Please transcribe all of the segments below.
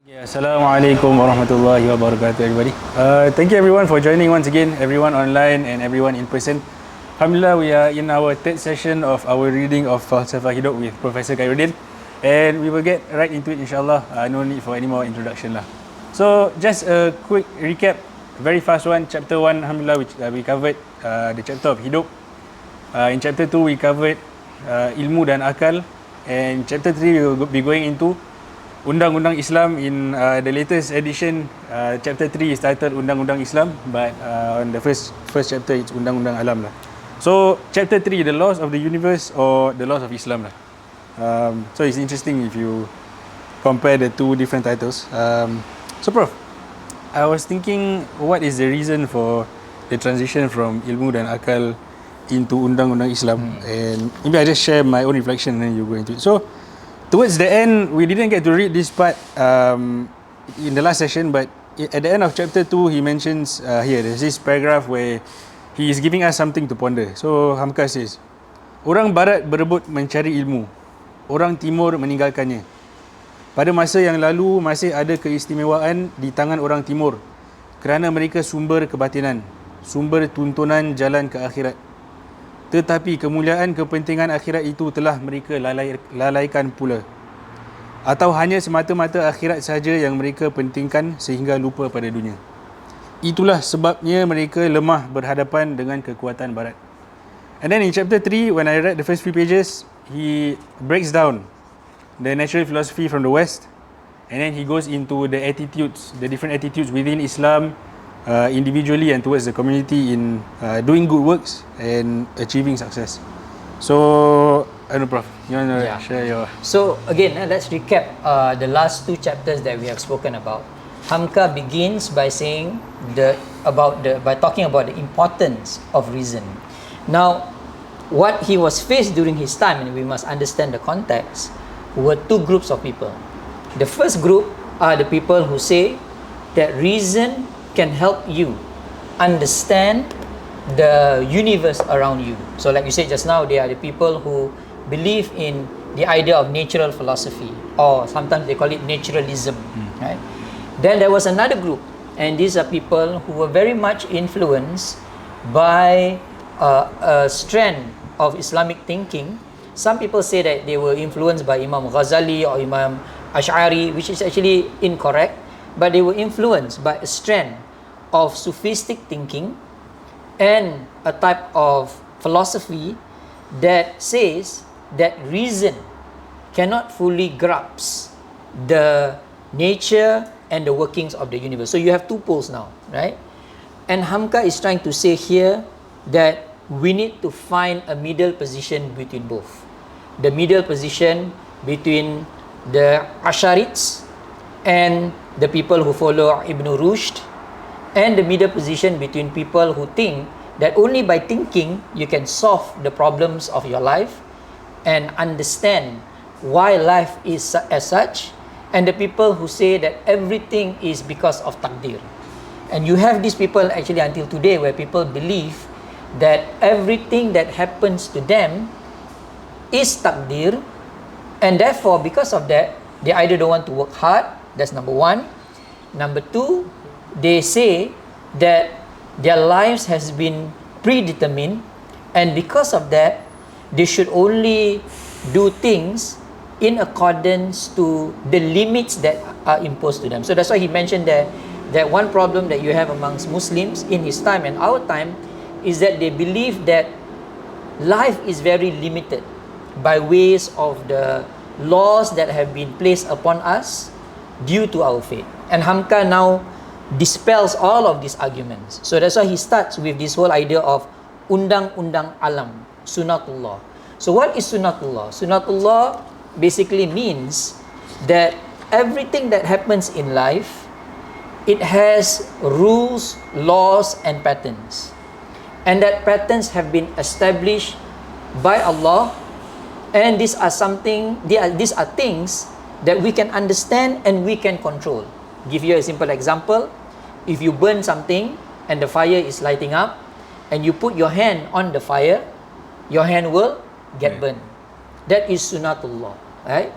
Yeah, Assalamualaikum warahmatullahi wabarakatuh, everybody. Thank you everyone for joining once again, everyone online and everyone in person. Alhamdulillah, we are in our third session of our reading of Falsafah Hidup with Professor Khairudin, and we will get right into it, inshallah. No need for any more introduction lah. So, just a quick recap, very fast one. Chapter 1, Alhamdulillah, which we covered the chapter of Hidup. In chapter 2, we covered ilmu dan akal, and chapter 3 we will be going into Undang-Undang Islam. In the latest edition, chapter 3 is titled Undang-Undang Islam, but on the first chapter it's Undang-Undang Alam lah. So chapter 3, the laws of the universe or the laws of Islam lah. So it's interesting if you compare the two different titles. So Prof, I was thinking, what is the reason for the transition from ilmu dan akal into Undang-Undang Islam? And maybe I just share my own reflection and then you go into it. So towards the end, we didn't get to read this part in the last session, but at the end of chapter 2, he mentions here, there's this paragraph where he is giving us something to ponder. So Hamka says, orang barat berebut mencari ilmu, orang timur meninggalkannya. Pada masa yang lalu, masih ada keistimewaan di tangan orang timur kerana mereka sumber kebatinan, sumber tuntunan jalan ke akhirat. Tetapi kemuliaan kepentingan akhirat itu telah mereka lalaikan pula. Atau hanya semata-mata akhirat saja yang mereka pentingkan sehingga lupa pada dunia. Itulah sebabnya mereka lemah berhadapan dengan kekuatan barat. And then in chapter 3, when I read the first few pages, he breaks down the natural philosophy from the West, and then he goes into the attitudes, the different attitudes within Islam, individually and towards the community in doing good works and achieving success. So, I don't know, Prof, you want to share your... So, again, let's recap the last two chapters that we have spoken about. Hamka begins by saying by talking about the importance of reason. Now, what he was faced during his time, and we must understand the context, were two groups of people. The first group are the people who say that reason can help you understand the universe around you. So like you said just now, they are the people who believe in the idea of natural philosophy, or sometimes they call it naturalism, right? Then there was another group, and these are people who were very much influenced by a strand of Islamic thinking. Some people say that they were influenced by Imam Ghazali or Imam Ash'ari, which is actually incorrect, but they were influenced by a strand of Sufistic thinking and a type of philosophy that says that reason cannot fully grasp the nature and the workings of the universe. So you have two poles now, right? And Hamka is trying to say here that we need to find a middle position between both. The middle position between the Ash'arites and the people who follow Ibn Rushd, and the middle position between people who think that only by thinking you can solve the problems of your life and understand why life is as such, and the people who say that everything is because of takdir. And you have these people actually until today, where people believe that everything that happens to them is takdir, and therefore because of that they either don't want to work hard. That's number one. Number two, they say that their lives has been predetermined, and because of that they should only do things in accordance to the limits that are imposed to them. So that's why he mentioned that one problem that you have amongst Muslims in his time and our time is that they believe that life is very limited by ways of the laws that have been placed upon us due to our faith. And Hamka now dispels all of these arguments. So that's why he starts with this whole idea of Undang-Undang Alam, Sunnatullah. So what is Sunnatullah? Sunnatullah basically means that everything that happens in life, it has rules, laws, and patterns. And that patterns have been established by Allah, and these are things that we can understand and we can control. Give you a simple example. If you burn something and the fire is lighting up, and you put your hand on the fire, your hand will get burned. That is Sunnatullah, right?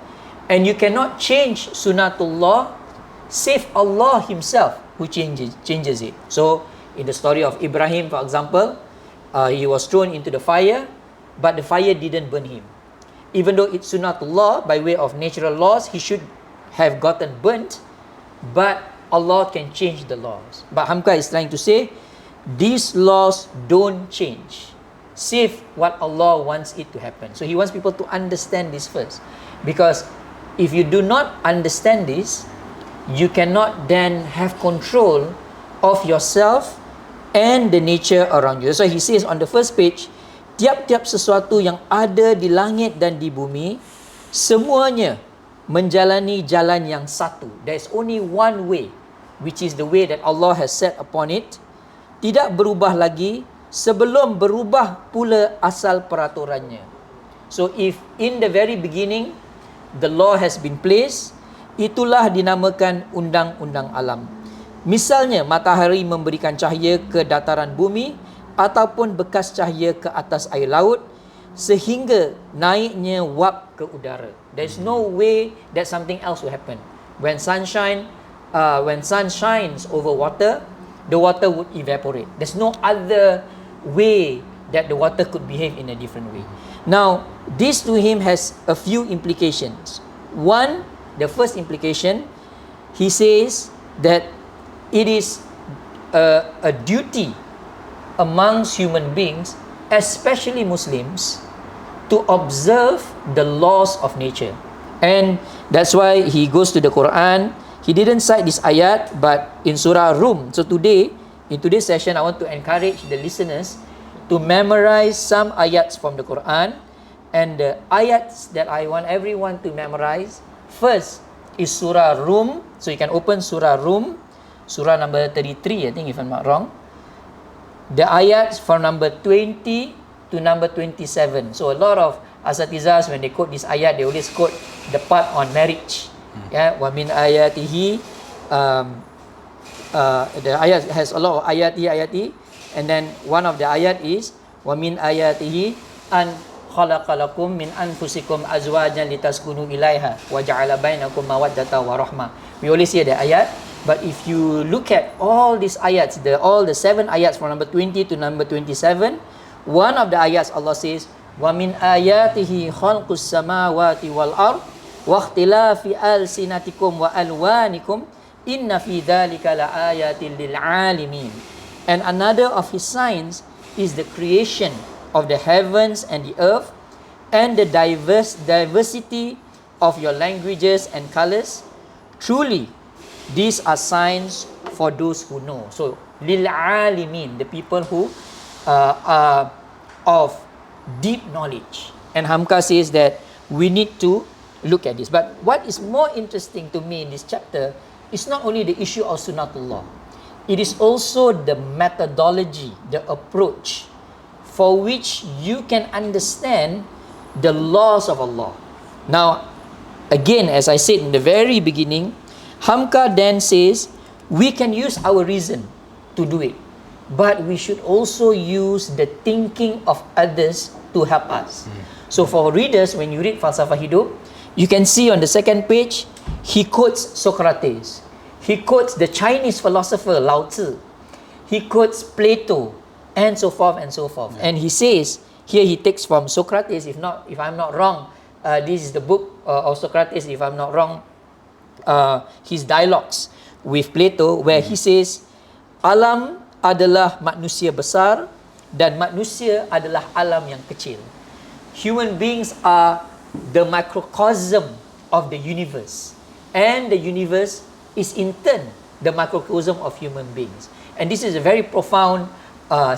And you cannot change Sunnatullah save Allah Himself who changes it. So in the story of Ibrahim, for example, he was thrown into the fire, but the fire didn't burn him. Even though it's sunnatullah, by way of natural laws, he should have gotten burnt, but Allah can change the laws. But Hamka is trying to say, these laws don't change, save what Allah wants it to happen. So he wants people to understand this first, because if you do not understand this, you cannot then have control of yourself and the nature around you. So he says on the first page, tiap-tiap sesuatu yang ada di langit dan di bumi, semuanya menjalani jalan yang satu. There is only one way, which is the way that Allah has set upon it. Tidak berubah lagi sebelum berubah pula asal peraturannya. So if in the very beginning the law has been placed, itulah dinamakan undang-undang alam. Misalnya matahari memberikan cahaya ke dataran bumi ataupun bekas cahaya ke atas air laut sehingga naiknya wap ke udara. There is no way that something else will happen. When sun shines over water, the water would evaporate. There's no other way that the water could behave in a different way. Now, this to him has a few implications. One, the first implication, he says that it is a duty amongst human beings, especially Muslims, to observe the laws of nature. And that's why he goes to the Quran. He didn't cite this ayat, but in Surah Rum. So today, in today's session, I want to encourage the listeners to memorize some ayats from the Quran. And the ayats that I want everyone to memorize, first is Surah Rum. So you can open Surah Rum, Surah number 33, I think, if I'm not wrong. The ayats from number 20 to number 27. So a lot of asatizahs, when they quote this ayat, they always quote the part on marriage. Yeah, wa min ayatihi. The ayat has a lot of ayati, and then one of the ayat is wa min ayatihi an khalaqalakum min anfusikum azwajan litaskunu ilaiha wa ja'ala bainakum mawaddata wa rahmah. We always hear the ayat, but if you look at all these ayats, all the 7 ayats from number 20 to number 27, one of the ayats Allah says wa min ayatihi khalqus samawati wal ard wa ikhtilafi alsinatikum wa alwanikum inna fi dhalika la ayatin lil alimin. And another of his signs is the creation of the heavens and the earth and the diversity of your languages and colors. Truly, these are signs for those who know. So, lil alimin, the people who are of deep knowledge. And Hamka says that we need to look at this. But what is more interesting to me in this chapter is not only the issue of sunnatullah. It is also the methodology, the approach for which you can understand the laws of Allah. Now, again, as I said in the very beginning, Hamka then says we can use our reason to do it, but we should also use the thinking of others to help us. So for readers, when you read Falsafah Hidup, you can see on the second page, he quotes Socrates. He quotes the Chinese philosopher Lao Tzu. He quotes Plato, and so forth and so forth. And he says, here he takes from Socrates, if I'm not wrong, this is the book of Socrates, if I'm not wrong, his dialogues with Plato, where he says, alam adalah manusia besar dan manusia adalah alam yang kecil. Human beings are the microcosm of the universe, and the universe is in turn the microcosm of human beings. And this is a very profound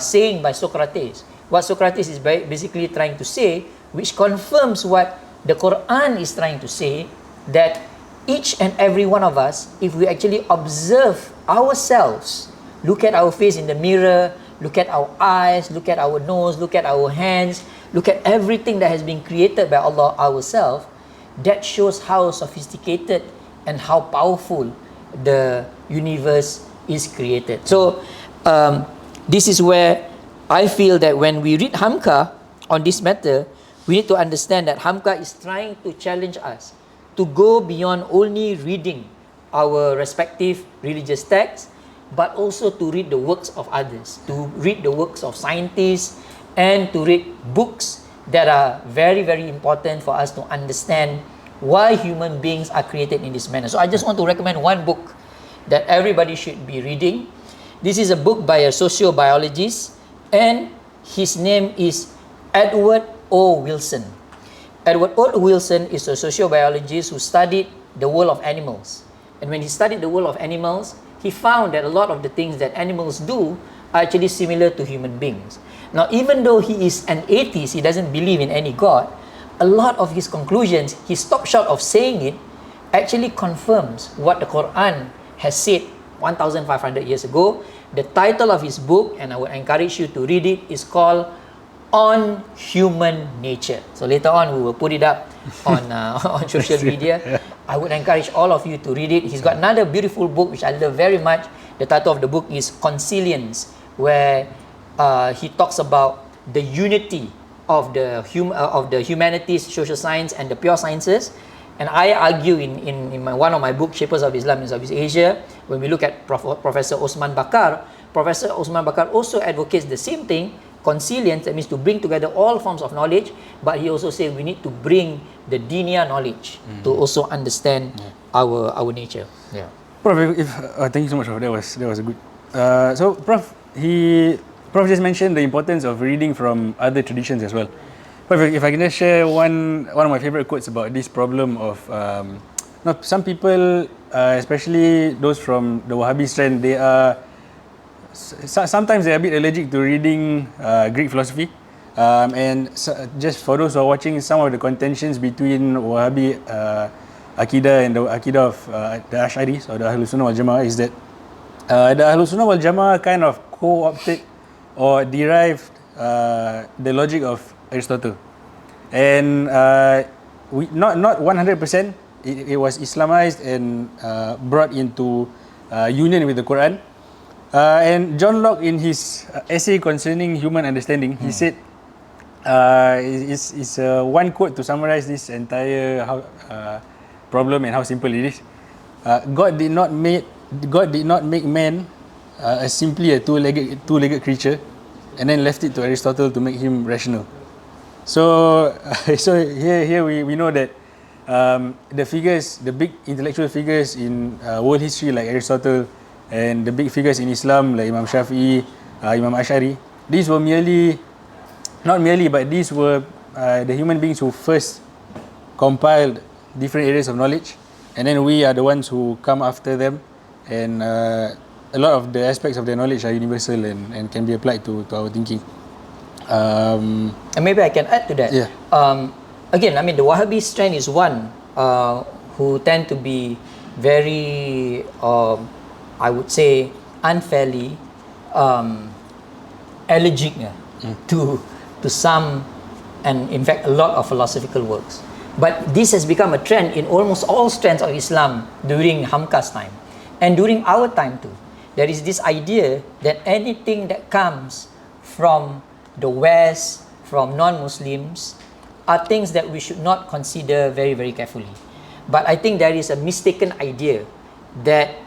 saying by Socrates. What Socrates is basically trying to say, which confirms what the Quran is trying to say, that each and every one of us, if we actually observe ourselves, look at our face in the mirror, look at our eyes, look at our nose, look at our hands, look at everything that has been created by Allah ourselves, that shows how sophisticated and how powerful the universe is created. So this is where I feel that when we read Hamka on this matter, we need to understand that Hamka is trying to challenge us to go beyond only reading our respective religious texts, but also to read the works of others, to read the works of scientists, and to read books that are very, very important for us to understand why human beings are created in this manner. So I just want to recommend one book that everybody should be reading. This is a book by a sociobiologist, and his name is Edward O. Wilson. Edward O. Wilson is a sociobiologist who studied the world of animals. And when he studied the world of animals, he found that a lot of the things that animals do are actually similar to human beings. Now, even though he is an atheist, he doesn't believe in any God, a lot of his conclusions, he stopped short of saying it, actually confirms what the Quran has said 1,500 years ago. The title of his book, and I would encourage you to read it, is called On Human Nature. So later on, we will put it up on on social media. I would encourage all of you to read it. He's got another beautiful book which I love very much. The title of the book is Consilience, where he talks about the unity of the humanities, social science, and the pure sciences. And I argue in one of my books, Shapers of Islam in Southeast Asia, when we look at Professor Osman Bakar, Professor Osman Bakar also advocates the same thing, consilience, that means to bring together all forms of knowledge, but he also says we need to bring the dinia knowledge to also understand our nature. Yeah. Prof, thank you so much, Prof. That was a good. So, Prof just mentioned the importance of reading from other traditions as well. Prof, if I can just share one of my favorite quotes about this problem of some people, especially those from the Wahhabi strand, they are sometimes they're a bit allergic to reading Greek philosophy. And just for those who are watching, some of the contentions between Wahhabi Aqidah and the Aqidah of the Ash'aris or the Ahlul Sunnah wal Jama'ah is that the Ahlul Sunnah wal Jama'ah kind of co-opted or derived the logic of Aristotle. And not 100%, it was Islamized and brought into union with the Quran. And John Locke, in his essay concerning human understanding, he said, it's one quote to summarize this entire problem and how simple it is. God did not make man as simply a two-legged creature, and then left it to Aristotle to make him rational. So here we know that the figures, the big intellectual figures in world history like Aristotle, and the big figures in Islam like Imam Shafi'i, Imam Ash'ari, these were these were the human beings who first compiled different areas of knowledge, and then we are the ones who come after them, and a lot of the aspects of their knowledge are universal and can be applied to our thinking. And maybe I can add to that. Yeah. Again, I mean, the Wahhabi strand is one who tend to be very, I would say, unfairly allergic to some, and in fact, a lot of philosophical works. But this has become a trend in almost all strands of Islam during Hamka's time, and during our time too. There is this idea that anything that comes from the West, from non-Muslims, are things that we should not consider very, very carefully. But I think there is a mistaken idea that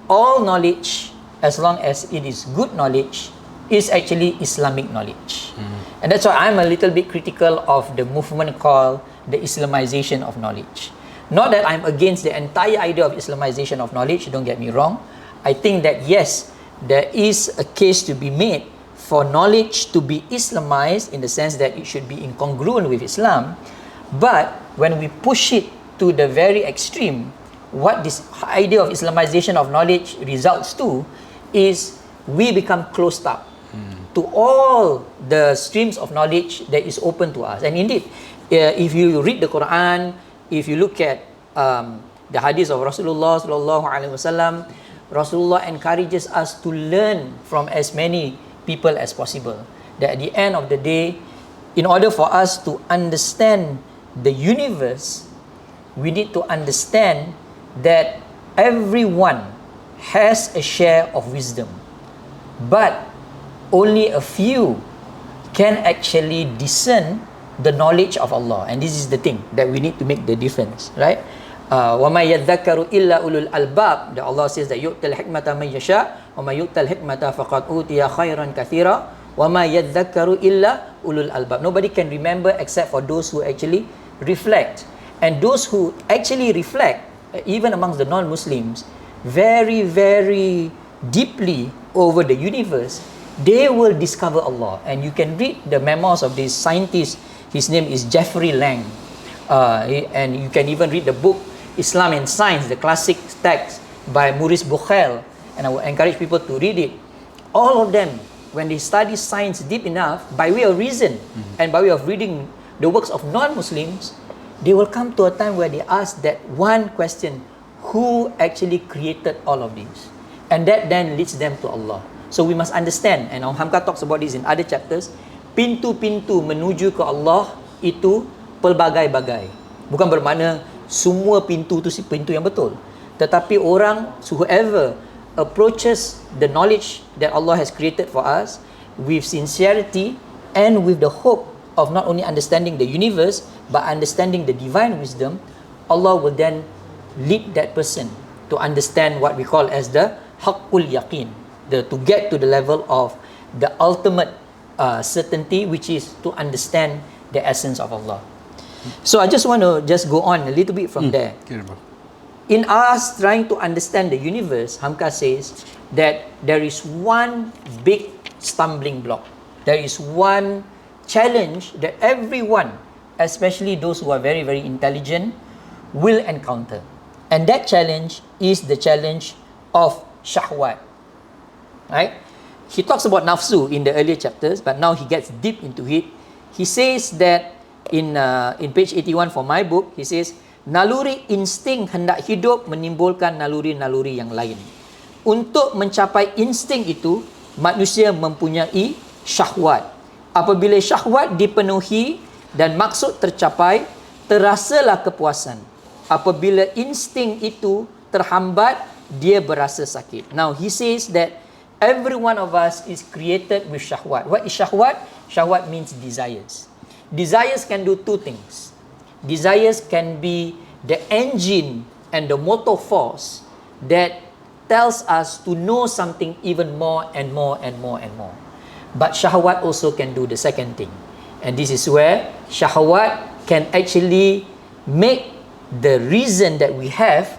all knowledge, as long as it is good knowledge, is actually Islamic knowledge. And that's why I'm a little bit critical of the movement called the Islamization of knowledge. Not that I'm against the entire idea of Islamization of knowledge, don't get me wrong. I think that yes, there is a case to be made for knowledge to be Islamized in the sense that it should be incongruent with Islam. But when we push it to the very extreme, what this idea of Islamization of knowledge results to is we become closed up to all the streams of knowledge that is open to us. And indeed, if you read the Quran, if you look at the hadith of Rasulullah sallallahu alaihi wasallam, Rasulullah encourages us to learn from as many people as possible. That at the end of the day, in order for us to understand the universe, we need to understand that everyone has a share of wisdom, but only a few can actually discern the knowledge of Allah. And this is the thing that we need to make the difference, right? وَمَا يَذَّكَّرُ إِلَّا أُولُو الْأَلْبَابِ. That Allah says that يُؤْتَ الْحِكْمَةَ مَنْ يَشَاءُ وَمَا يُؤْتَ الْحِكْمَةَ فَقَدْ أُوتِيَ خَيْرًا كَثِيرًا وَمَا يَذَّكَّرُ إِلَّا أُولُو الْأَلْبَابِ. Nobody can remember except for those who actually reflect. And those who actually reflect, even amongst the non-Muslims, very, very deeply over the universe, they will discover Allah. And you can read the memoirs of this scientist. His name is Jeffrey Lang. And you can even read the book Islam and Science, the classic text by Maurice Buchel. And I would encourage people to read it. All of them, when they study science deep enough, by way of reason and by way of reading the works of non-Muslims, they will come to a time where they ask that one question: who actually created all of this? And that then leads them to Allah. So we must understand, and Hamka talks about this in other chapters, pintu-pintu menuju ke Allah itu pelbagai-bagai. Bukan bermakna semua pintu itu pintu yang betul. Tetapi orang, whoever approaches the knowledge that Allah has created for us with sincerity and with the hope of not only understanding the universe but understanding the divine wisdom, Allah will then lead that person to understand what we call as the haqqul yaqeen, to get to the level of the ultimate certainty, which is to understand the essence of Allah. So I just want to go on a little bit from there. In us trying to understand the universe, Hamka says that there is one big stumbling block. There is one challenge that everyone, especially those who are very, very intelligent, will encounter. And that challenge is the challenge of shahwat. Right? He talks about nafsu in the earlier chapters, but now he gets deep into it. He says that in page 81 for my book, he says, naluri insting hendak hidup menimbulkan naluri-naluri yang lain. Untuk mencapai insting itu, manusia mempunyai syahwat. Apabila syahwat dipenuhi dan maksud tercapai, terasalah kepuasan. Apabila insting itu terhambat, dia berasa sakit. Now he says that every one of us is created with syahwat. What is syahwat? Syahwat means desires. Desires can do two things. Desires can be the engine and the motor force that tells us to know something even more and more and more and more. But syahwat also can do the second thing. And this is where syahwat can actually make the reason that we have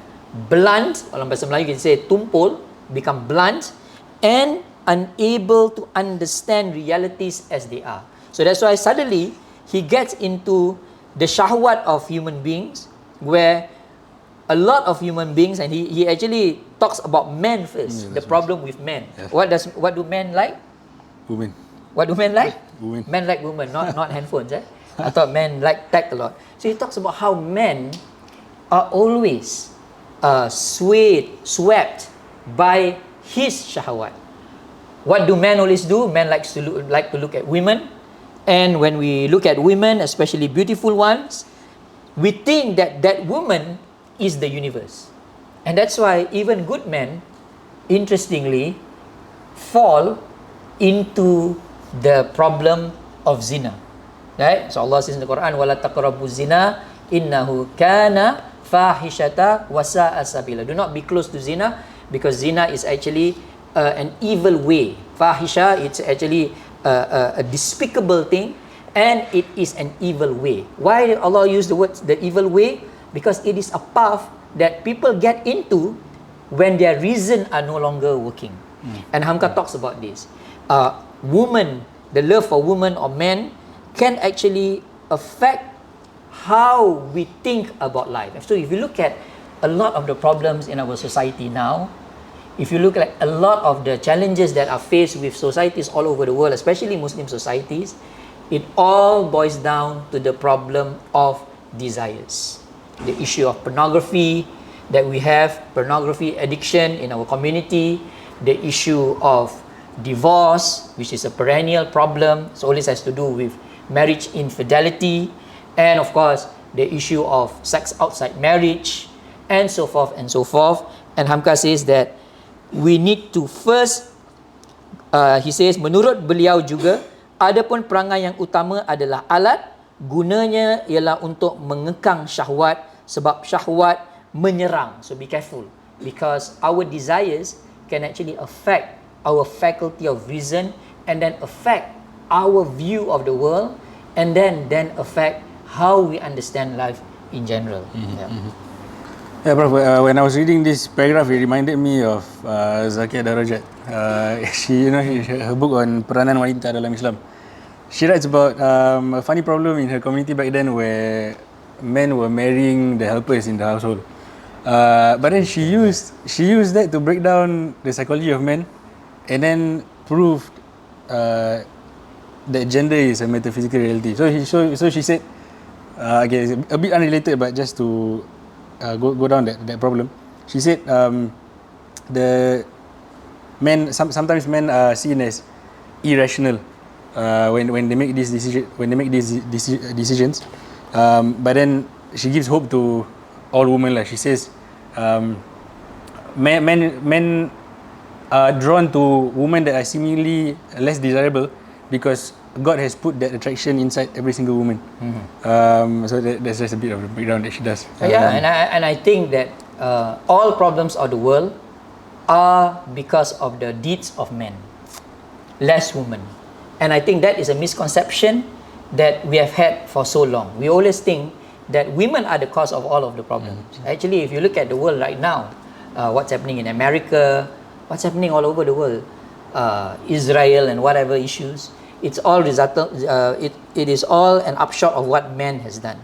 blunt. Dalam bahasa Melayu kita say tumpul, become blunt and unable to understand realities as they are. So that's why suddenly he gets into the syahwat of human beings, where a lot of human beings, and he actually talks about men first, the problem with men. Yes. What do men like? Women. What do men like? Women. Men like women, not handphones. I thought men like tech a lot. So he talks about how men are always swept by his shahwat. What do men always do? Men like to look at women. And when we look at women, especially beautiful ones, we think that that woman is the universe. And that's why even good men, interestingly, fall into the problem of zina. Right? So Allah says in the Quran, وَلَا تَقْرَبُوا zina innahu kana fahishata wa sa'a sabila. Do not be close to zina, because zina is actually an evil way. Fahisha, it's actually a despicable thing, and it is an evil way. Why did Allah use the word the evil way? Because it is a path that people get into when their reason are no longer working. And Hamka talks about this. Woman, the love for woman or men can actually affect how we think about life. So if you look at a lot of the problems in our society now, if you look at a lot of the challenges that are faced with societies all over the world, especially Muslim societies, it all boils down to the problem of desires. The issue of pornography that we have, pornography addiction in our community, the issue of divorce, which is a perennial problem, so always has to do with marriage infidelity, and of course the issue of sex outside marriage, and so forth and so forth. And Hamka says that we need to first, he says, menurut beliau juga, adapun perangai yang utama adalah alat, gunanya ialah untuk mengekang syahwat, sebab syahwat menyerang. So be careful, because our desires can actually affect our faculty of reason, and then affect our view of the world, and then affect how we understand life in general. Yeah, Prof. When I was reading this paragraph, it reminded me of Zakia Darajat. Her book on peranan wanita dalam Islam. She writes about a funny problem in her community back then, where men were marrying the helpers in the household. But then she used that to break down the psychology of men, and then proved that gender is a metaphysical reality. So she said, okay, it's a bit unrelated, but just to go down that problem. She said the men sometimes men are seen as irrational when they make these decisions. But then she gives hope to all women. Like she says, men are drawn to women that are seemingly less desirable because God has put that attraction inside every single woman. So that's just a bit of the breakdown that she does. And I think that all problems of the world are because of the deeds of men, less women. And I think that is a misconception that we have had for so long. We always think that women are the cause of all of the problems. Actually, if you look at the world right now, what's happening in America, what's happening all over the world, Israel and whatever issues, it's all it is all an upshot of what man has done.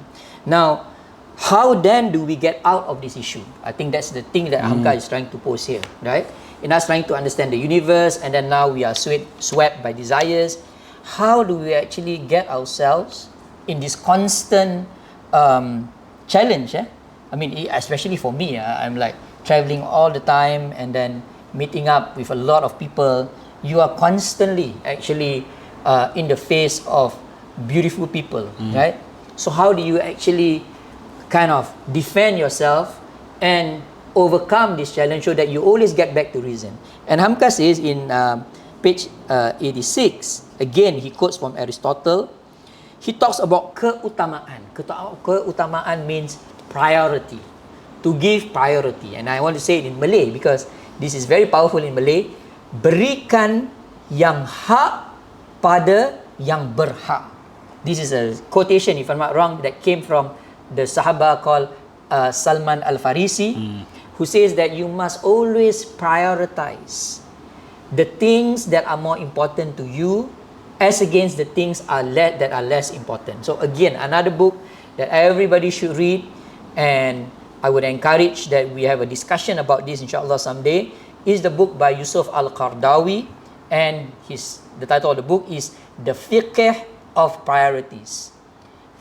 Now, how then do we get out of this issue? I think that's the thing that Hamka is trying to pose here, right? In us trying to understand the universe, and then now we are swept by desires. How do we actually get ourselves in this constant challenge? I mean, especially for me, I'm like traveling all the time and then meeting up with a lot of people. You are constantly actually in the face of beautiful people, right? So how do you actually kind of defend yourself and overcome this challenge so that you always get back to reason? And Hamka says in page 86, again he quotes from Aristotle. He talks about keutamaan. Keutamaan means priority, to give priority. And I want to say it in Malay because this is very powerful in Malay. Berikan yang hak pada yang berhak. This is a quotation, if I'm not wrong, that came from the Sahaba called Salman Al-Farisi, who says that you must always prioritize the things that are more important to you as against the things that are less important. So again, another book that everybody should read, and I would encourage that we have a discussion about this inshallah someday, is the book by Yusuf Al-Qardawi, and the title of the book is The Fiqh of Priorities,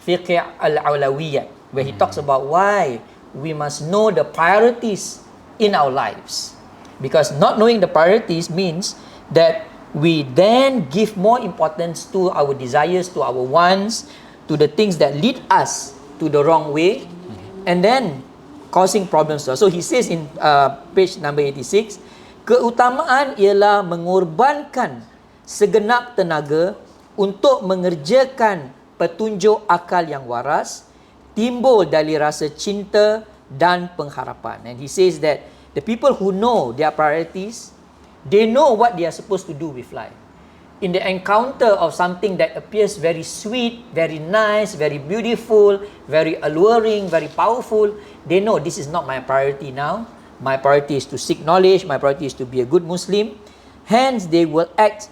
Fiqh Al-Awlawiyat, where he talks about why we must know the priorities in our lives. Because not knowing the priorities means that we then give more importance to our desires, to our wants, to the things that lead us to the wrong way, and then causing problems to us. So he says in page number 86, keutamaan ialah mengorbankan segenap tenaga untuk mengerjakan petunjuk akal yang waras, timbul dari rasa cinta dan pengharapan. And he says that the people who know their priorities, they know what they are supposed to do with life. In the encounter of something that appears very sweet, very nice, very beautiful, very alluring, very powerful, they know this is not my priority now. My priority is to seek knowledge. My priority is to be a good Muslim. Hence, they will act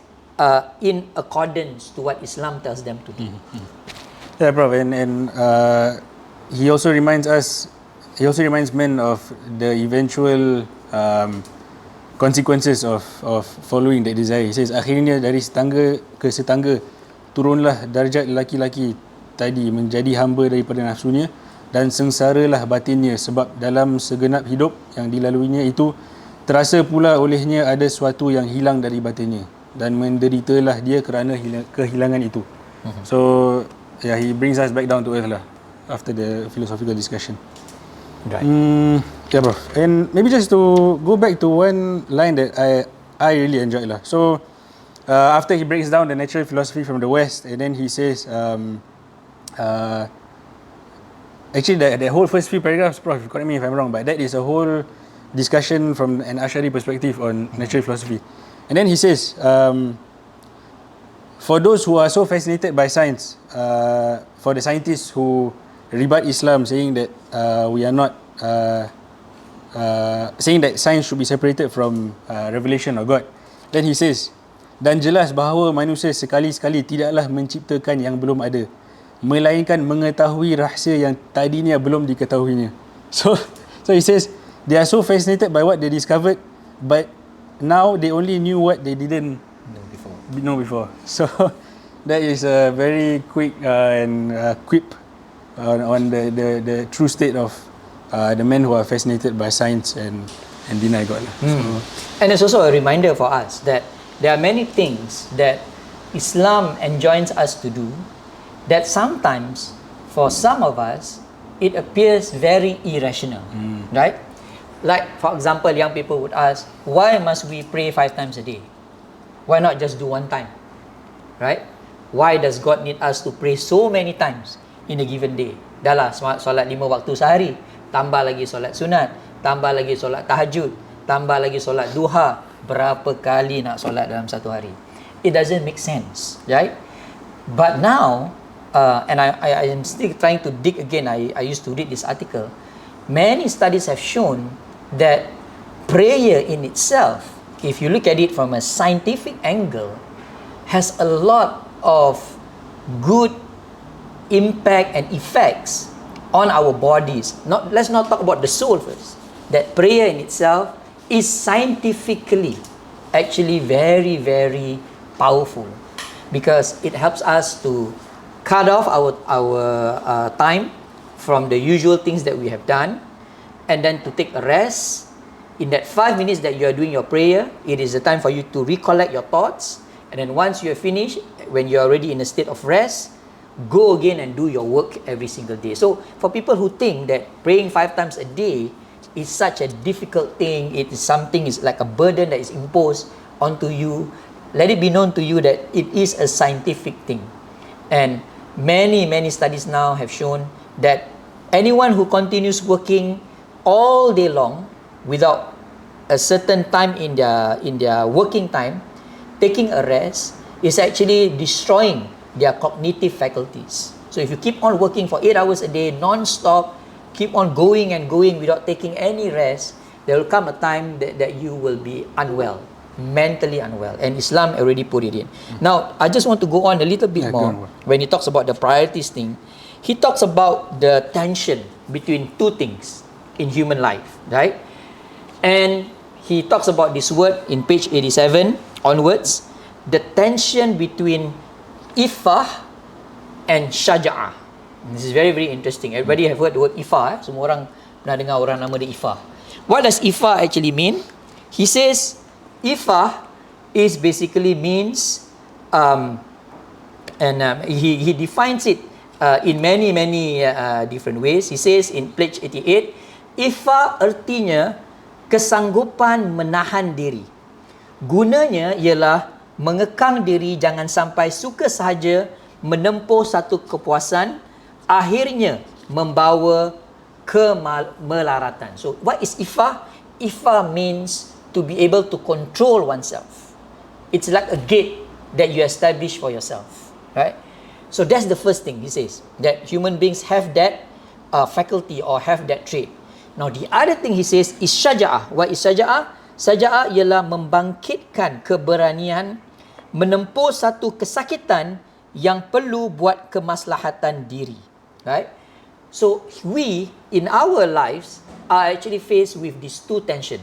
in accordance to what Islam tells them to do. Yeah, Prof. And he also reminds men of the eventual consequences of following that desire. He says, akhirnya dari setangga ke setangga turunlah darjat lelaki-lelaki tadi menjadi hamba daripada nafsunya, dan sengsaralah batinnya sebab dalam segenap hidup yang dilaluinya itu terasa pula olehnya ada sesuatu yang hilang dari batinnya, dan menderitalah dia kerana kehilangan itu. So yeah, he brings us back down to earth lah after the philosophical discussion. Right. Yeah, Prof. And maybe just to go back to one line that I really enjoyed lah. So after he breaks down the natural philosophy from the West, and then he says actually the whole first few paragraphs, Prof, correct me if I'm wrong, but that is a whole discussion from an Ash'ari perspective on natural philosophy. And then he says, for those who are so fascinated by science, for the scientists who rebut Islam, saying that we are not, saying that science should be separated from revelation of God, then he says, dan jelas bahawa manusia sekali-sekali tidaklah menciptakan yang belum ada, melainkan mengetahui rahsia yang tadinya belum diketahuinya. So he says they are so fascinated by what they discovered, but now they only knew what they didn't know before. So that is a very quick and quip on the true state of the men who are fascinated by science and deny God. So, and it's also a reminder for us that there are many things that Islam enjoins us to do that sometimes, for some of us, it appears very irrational, right? Like, for example, young people would ask, why must we pray 5 times a day? Why not just do 1 time, right? Why does God need us to pray so many times in a given day? Dah lah, solat 5 waktu sehari, tambah lagi solat sunat, tambah lagi solat tahajud, tambah lagi solat duha. Berapa kali nak solat dalam satu hari? It doesn't make sense, right? But now, and I am still trying to dig again. I used to read this article. Many studies have shown that prayer in itself, if you look at it from a scientific angle, has a lot of good impact and effects on our bodies. Let's not talk about the soul first. That prayer in itself is scientifically actually very, very powerful, because it helps us to cut off our time from the usual things that we have done, and then to take a rest. In that 5 minutes that you are doing your prayer, it is the time for you to recollect your thoughts, and then once you are finished, when you are already in a state of rest, go again and do your work every single day. So for people who think that praying 5 times a day is such a difficult thing, it is something, is like a burden that is imposed onto you, let it be known to you that it is a scientific thing. And many studies now have shown that anyone who continues working all day long without a certain time in their working time, taking a rest, is actually destroying their cognitive faculties. So if you keep on working for 8 hours a day non-stop, keep on going and going without taking any rest, there will come a time that you will be unwell, mentally unwell. And Islam already put it in. Now, I just want to go on a little bit more. When he talks about the priorities thing, he talks about the tension between 2 things in human life, right? And he talks about this word in page 87 onwards, the tension between iffah and syaja'ah. This is very, very interesting. Everybody have heard the word Ifa. Semua orang pernah dengar orang nama dia Ifa. What does Ifa actually mean? He says Ifa is basically means, he defines it in many different ways. He says in page 88, Ifa artinya kesanggupan menahan diri. Gunanya ialah mengekang diri jangan sampai suka sahaja menempuh satu kepuasan, akhirnya membawa kemelaratan. So what is Ifa? Ifa means to be able to control oneself. It's like a gate that you establish for yourself, right? So that's the first thing he says, that human beings have that faculty or have that trait. Now the other thing he says is syaja'ah. What is syaja'ah? Syaja'ah ialah membangkitkan keberanian menempuh satu kesakitan yang perlu buat kemaslahatan diri. Right? So we in our lives are actually faced with these 2 tension.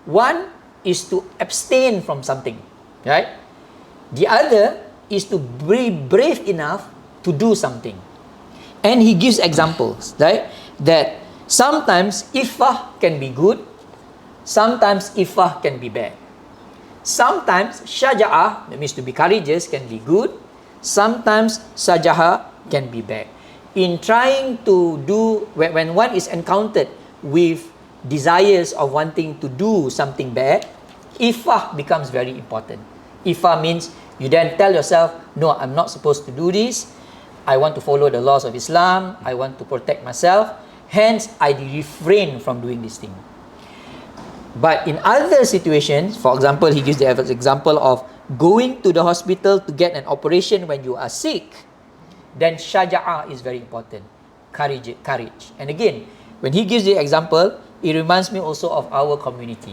One is to abstain from something, right? The other is to be brave enough to do something. And he gives examples, right? That sometimes iffah can be good, sometimes iffah can be bad. Sometimes syaja'ah, that means to be courageous, can be good. Sometimes syaja'ah can be bad. In trying to do, when one is encountered with desires of wanting to do something bad, iffah becomes very important. Iffah means you then tell yourself, no, I'm not supposed to do this. I want to follow the laws of Islam, I want to protect myself, hence I refrain from doing this thing. But in other situations, for example, he gives the example of going to the hospital to get an operation when you are sick, then shaja'ah is very important. Courage. And again, when he gives the example, it reminds me also of our community.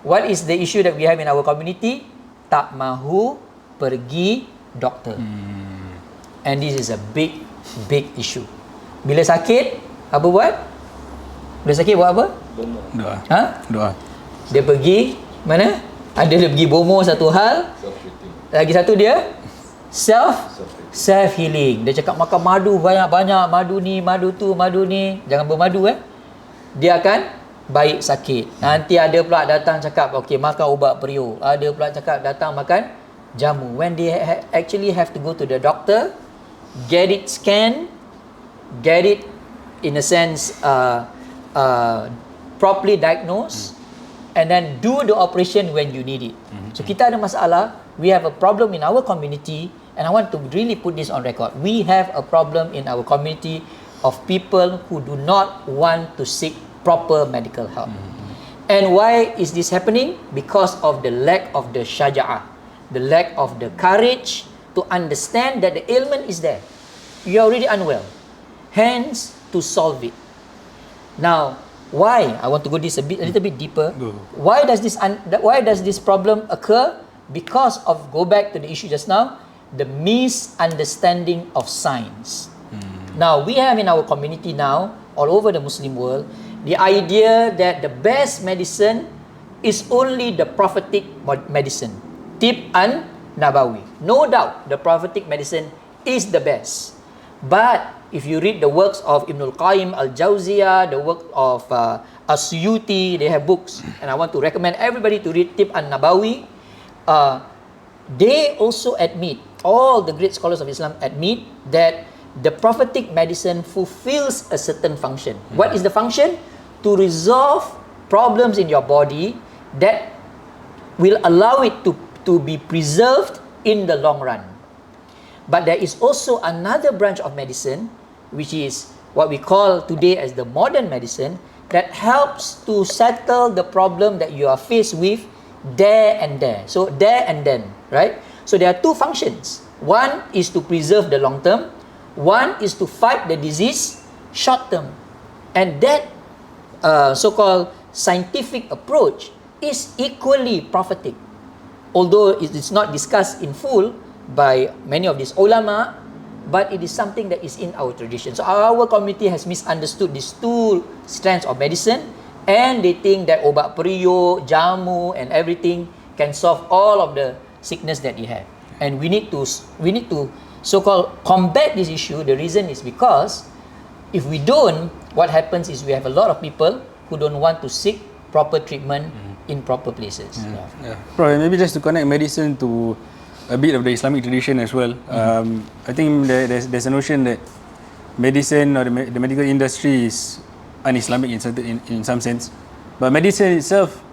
What is the issue that we have in our community? Tak mahu pergi doktor. And this is a big issue. Bila sakit, apa buat? Bila sakit buat apa? Doa. Ha? Doa. Dia pergi mana? Ada dia pergi bomo satu hal. Lagi satu dia self healing. Dia cakap makan madu banyak-banyak, madu ni, madu tu, madu ni. Jangan bermadu Dia akan baik sakit. Nanti ada pula datang cakap okey makan ubat periuk. Ada pula cakap datang makan jamu. When they actually have to go to the doctor, get it scanned, get it in a sense properly diagnosed, and then do the operation when you need it. So kita ada masalah, we have a problem in our community, and I want to really put this on record. We have a problem in our community of people who do not want to seek proper medical help. And why is this happening? Because of the lack of the syaja'ah, the lack of the courage to understand that the ailment is there. You are already unwell. Hence, to solve it. Now, why? I want to go a little bit deeper. Why does this problem occur? Because of, go back to the issue just now, the misunderstanding of science. Now, we have in our community now, all over the Muslim world, the idea that the best medicine is only the prophetic medicine. Tib and Nabawi. No doubt, the prophetic medicine is the best. But if you read the works of Ibn al-Qayyim al-Jawziyah, the work of As-Suyuti, they have books, and I want to recommend everybody to read Tib and Nabawi. They also admit, all the great scholars of Islam admit that the prophetic medicine fulfills a certain function. What is the function? To resolve problems in your body that will allow it to be preserved in the long run. But there is also another branch of medicine, which is what we call today as the modern medicine, that helps to settle the problem that you are faced with there and there. So there and then, right? So there are two functions. One is to preserve the long term. One is to fight the disease short term. And that so-called scientific approach is equally prophetic. Although it is not discussed in full by many of these ulama, but it is something that is in our tradition. So our community has misunderstood these two strands of medicine, and they think that obat periuk, jamu and everything can solve all of the sickness that you have. And we need to so-called combat this issue. The reason is because if we don't, what happens is we have a lot of people who don't want to seek proper treatment in proper places. Prof, maybe just to connect medicine to a bit of the Islamic tradition as well. I think there's a notion that medicine or the medical industry is un-Islamic in some sense. But medicine itself,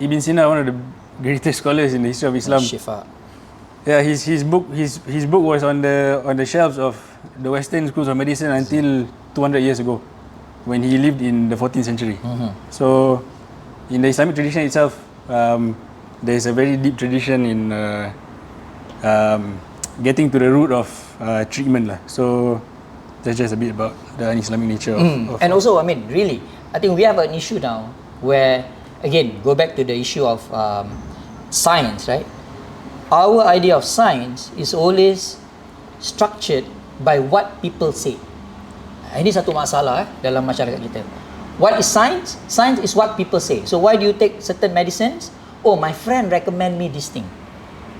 Ibn Sina, one of the greatest scholars in the history of Islam. Shifa. Yeah, his book was on the shelves of the Western schools of medicine until 200 years ago, when he lived in the 14th century. So, in the Islamic tradition itself, there is a very deep tradition in getting to the root of treatment lah. So, that's just a bit about the un-Islamic nature of and also, I mean, really, I think we have an issue now where, again, go back to the issue of science, right? Our idea of science is always structured by what people say. Ini satu masalah dalam masyarakat kita. What is science? Science is what people say. So why do you take certain medicines? Oh, my friend recommend me this thing.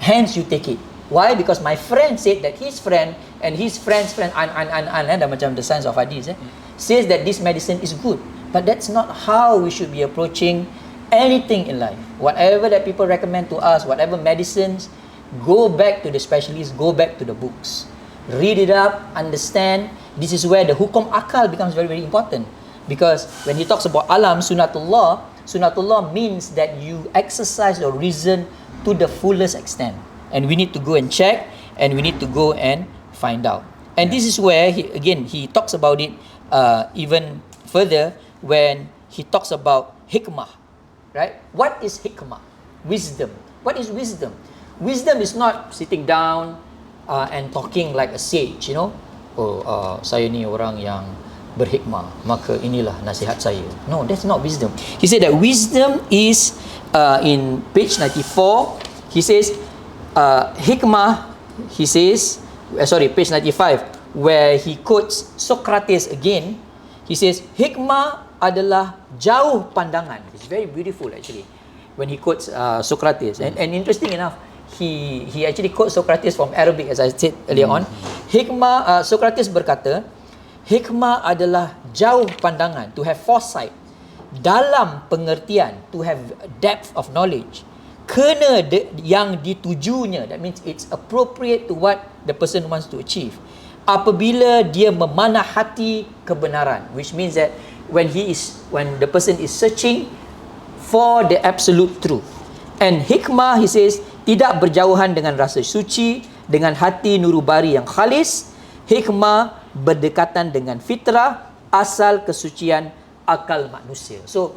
Hence you take it. Why? Because my friend said that his friend and his friend's friend dah macam the science of hadith says that this medicine is good. But that's not how we should be approaching anything in life. Whatever that people recommend to us, whatever medicines, go back to the specialists, go back to the books. Read it up, understand. This is where the hukum akal becomes very, very important. Because when he talks about alam, sunatullah means that you exercise your reason to the fullest extent. And we need to go and check, and we need to go and find out. And this is where he talks about it even further when he talks about hikmah, right? What is hikmah? Wisdom. What is wisdom? Wisdom is not sitting down and talking like a sage, you know. Saya ni orang yang berhikmah, maka inilah nasihat saya. No, that's not wisdom. He said that wisdom is in page 94. He says hikmah. He says, page 95, where he quotes Socrates again. He says hikmah adalah jauh pandangan. It's very beautiful actually when he quotes Socrates. And interesting enough, he actually quotes Socrates from Arabic, as I said earlier on. Hikmah, Socrates berkata, hikmah adalah jauh pandangan, to have foresight, dalam pengertian, to have depth of knowledge, kena yang ditujunya, that means it's appropriate to what the person wants to achieve, apabila dia memanah hati kebenaran, which means that when the person is searching for the absolute truth. And hikmah, he says, tidak berjauhan dengan rasa suci, dengan hati nurubari yang khalis. Hikmah berdekatan dengan fitrah, asal kesucian akal manusia. So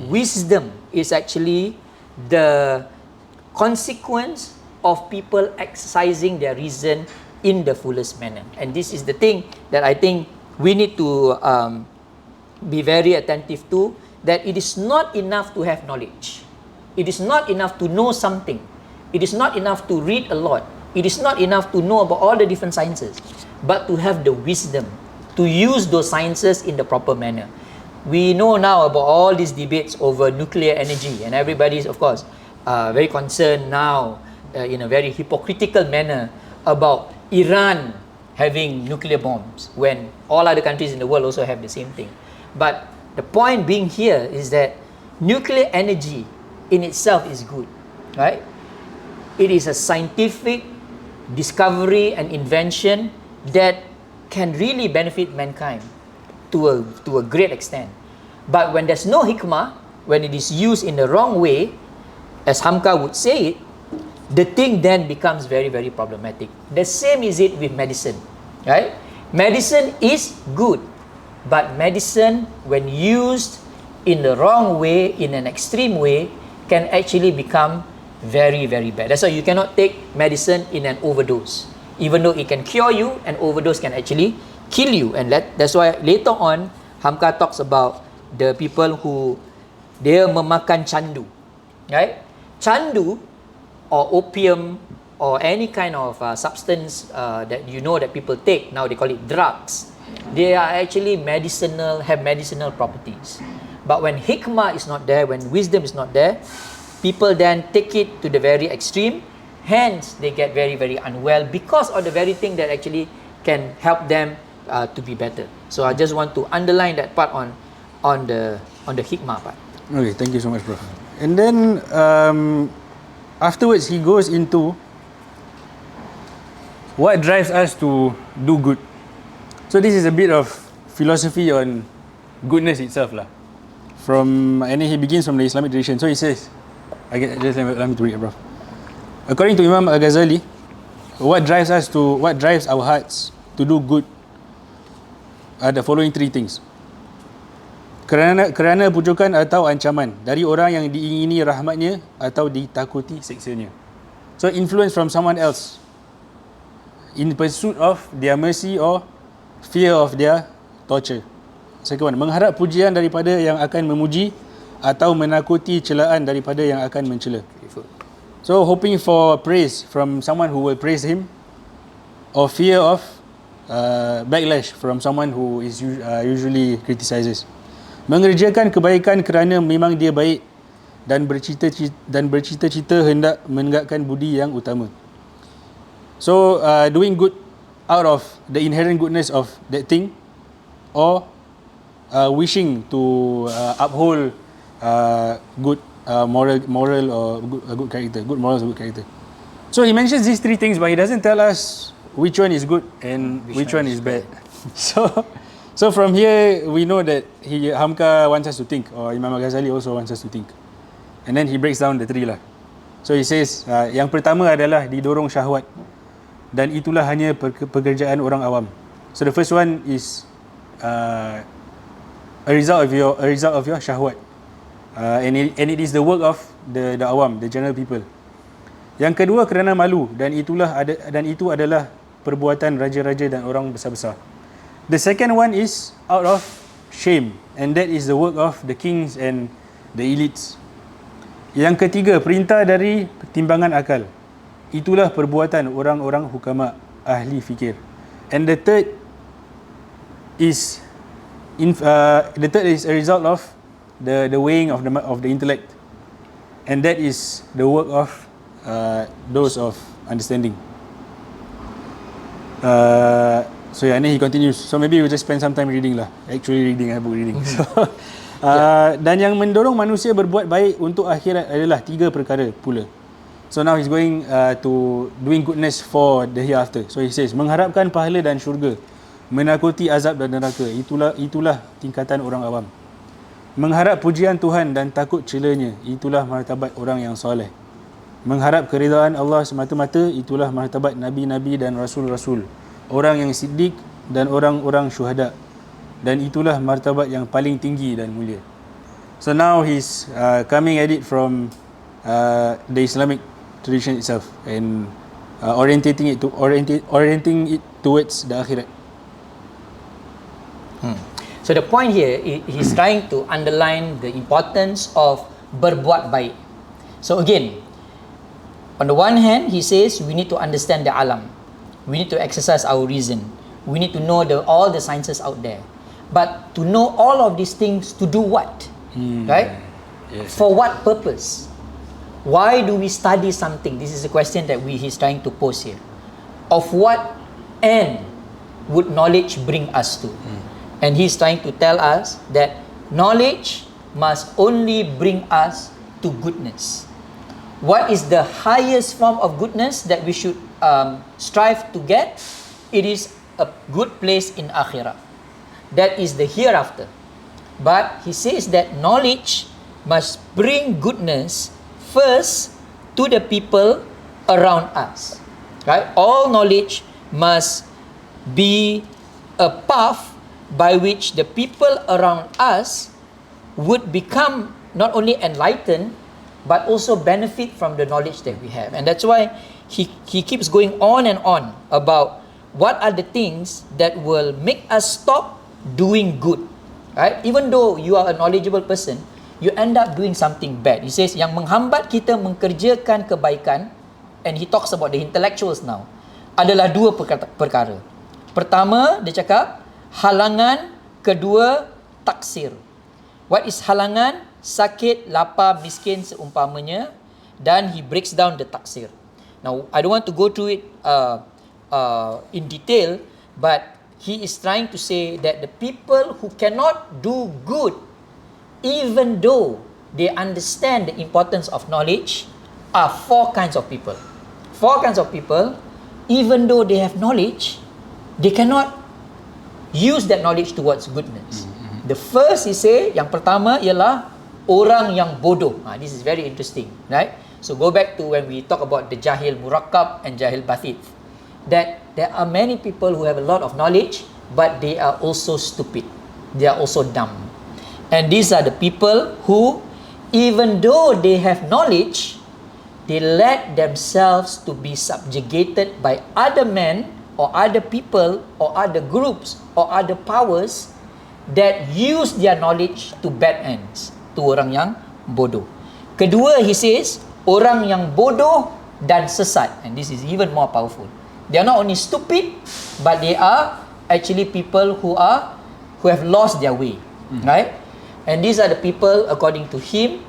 wisdom is actually the consequence of people exercising their reason in the fullest manner. And this is the thing that I think we need to be very attentive to, that it is not enough to have knowledge. It is not enough to know something. It is not enough to read a lot. It is not enough to know about all the different sciences, but to have the wisdom to use those sciences in the proper manner. We know now about all these debates over nuclear energy, and everybody is, of course, very concerned now in a very hypocritical manner about Iran having nuclear bombs when all other countries in the world also have the same thing. But the point being here is that nuclear energy in itself is good, right? It is a scientific discovery and invention that can really benefit mankind to a great extent. But when there's no hikmah, when it is used in the wrong way, as Hamka would say it, the thing then becomes very, very problematic. The same is it with medicine, right? Medicine is good, but medicine, when used in the wrong way, in an extreme way, can actually become very, very bad. That's why you cannot take medicine in an overdose. Even though it can cure you, an overdose can actually kill you. And that's why later on, Hamka talks about the people who dia memakan candu, right? Candu or opium or any kind of substance that you know that people take, now they call it drugs. They are actually medicinal, have medicinal properties. But when hikmah is not there, when wisdom is not there, people then take it to the very extreme. Hence, they get very, very unwell because of the very thing that actually can help them to be better. So I just want to underline that part on the hikmah part. Okay, thank you so much, Prof. And then afterwards, he goes into what drives us to do good. So this is a bit of philosophy on goodness itself, lah. And then he begins from the Islamic tradition. So he says, just let me to read it, Prof. According to Imam Al-Ghazali, what drives our hearts to do good are the following three things. Kerana pujukan atau ancaman dari orang yang diingini rahmatnya atau ditakuti siksanya. So influence from someone else in pursuit of their mercy or fear of their torture. Second one, mengharap pujian daripada yang akan memuji atau menakuti celaan daripada yang akan mencela. So hoping for praise from someone who will praise him, or fear of backlash from someone who is usually criticizes. Mengerjakan kebaikan kerana memang dia baik dan bercita-cita hendak menegakkan budi yang utama. So doing good out of the inherent goodness of that thing, or wishing to uphold good moral or good character, good morals or good character. So he mentions these three things, but he doesn't tell us which one is good and which one is bad. So from here we know that Hamka wants us to think, or Imam Al-Ghazali also wants us to think, and then he breaks down the three lah. So he says yang pertama adalah didorong syahwat, dan itulah hanya pekerjaan orang awam. So the first one is a result of your syahwat, and it is the work of the awam, the general people. Yang kedua kerana malu, dan itu adalah perbuatan raja-raja dan orang besar-besar. The second one is out of shame, and that is the work of the kings and the elites. Yang ketiga, perintah dari timbangan akal. Itulah perbuatan orang-orang hukama, ahli fikir. And the third is a result of the weighing of the intellect, and that is the work of those of understanding. So yeah, and then he continues. So maybe we'll just spend some time reading lah. Actually reading, book reading. So dan yang mendorong manusia berbuat baik untuk akhirat adalah 3 perkara pula. So now he's going to doing goodness for the hereafter. So he says, mengharapkan pahala dan syurga, menakuti azab dan neraka. Itulah tingkatan orang awam. Mengharap pujian Tuhan dan takut celanya. Itulah martabat orang yang soleh. Mengharap keridaan Allah semata-mata. Itulah martabat nabi-nabi dan rasul-rasul, orang yang siddiq dan orang-orang syuhada. Dan itulah martabat yang paling tinggi dan mulia. So now he's coming at it from the Islamic tradition itself, and orienting it towards the akhirat. So the point here, he's trying to underline the importance of berbuat baik. So again, on the one hand, he says we need to understand the alam. We need to exercise our reason. We need to know all the sciences out there. But to know all of these things, to do what? Right? Yes. For what purpose? Why do we study something? This is a question that he's trying to pose here. Of what end would knowledge bring us to? And he's trying to tell us that knowledge must only bring us to goodness. What is the highest form of goodness that we should strive to get? It is a good place in akhirah. That is the hereafter. But he says that knowledge must bring goodness first to the people around us. Right? All knowledge must be a path by which the people around us would become not only enlightened but also benefit from the knowledge that we have. And that's why he keeps going on and on about what are the things that will make us stop doing good. Right? Even though you are a knowledgeable person, you end up doing something bad. He says yang menghambat kita mengerjakan kebaikan, and he talks about the intellectuals now, adalah 2 perkara. Pertama, dia cakap halangan, kedua taksir. What is halangan? Sakit, lapar, miskin seumpamanya. Dan he breaks down the taksir. Now, I don't want to go through it in detail, but he is trying to say that the people who cannot do good, even though they understand the importance of knowledge, are 4 kinds of people. 4 kinds of people, even though they have knowledge, they cannot use that knowledge towards goodness. The first, he say, yang pertama ialah orang yang bodoh. This is very interesting, right? So go back to when we talk about the jahil murakkab and jahil basit, that there are many people who have a lot of knowledge, but they are also stupid. They are also dumb. And these are the people who, even though they have knowledge, they let themselves to be subjugated by other men or other people or other groups or other powers that use their knowledge to bad ends. Tu orang yang bodoh. Kedua, he says, orang yang bodoh dan sesat. And this is even more powerful. They are not only stupid, but they are actually people who have lost their way. Right? And these are the people, according to him,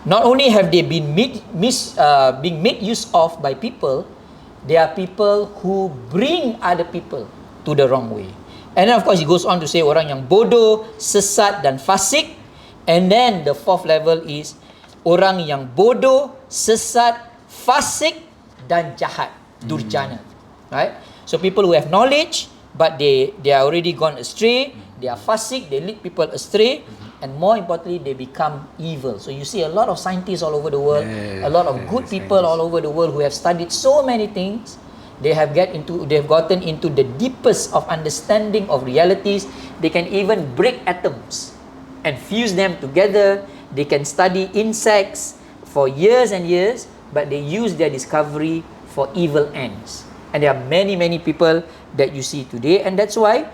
not only have they been being made use of by people, they are people who bring other people to the wrong way. And then of course he goes on to say orang yang bodoh, sesat dan fasik. And then the 4th level is orang yang bodoh, sesat, fasik dan jahat, durjana. Right? So people who have knowledge but they are already gone astray, they are fasik, they lead people astray, and more importantly they become evil. So you see a lot of scientists all over the world, a lot of good people all over the world who have studied so many things, They've gotten into the deepest of understanding of realities. They can even break atoms and fuse them together. They can study insects for years and years, but they use their discovery for evil ends. And there are many, many people that you see today, and that's why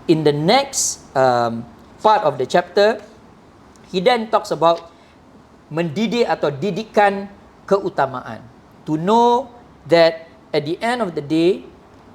in the next part of the chapter, he then talks about mendidik atau didikan keutamaan. To know that at the end of the day,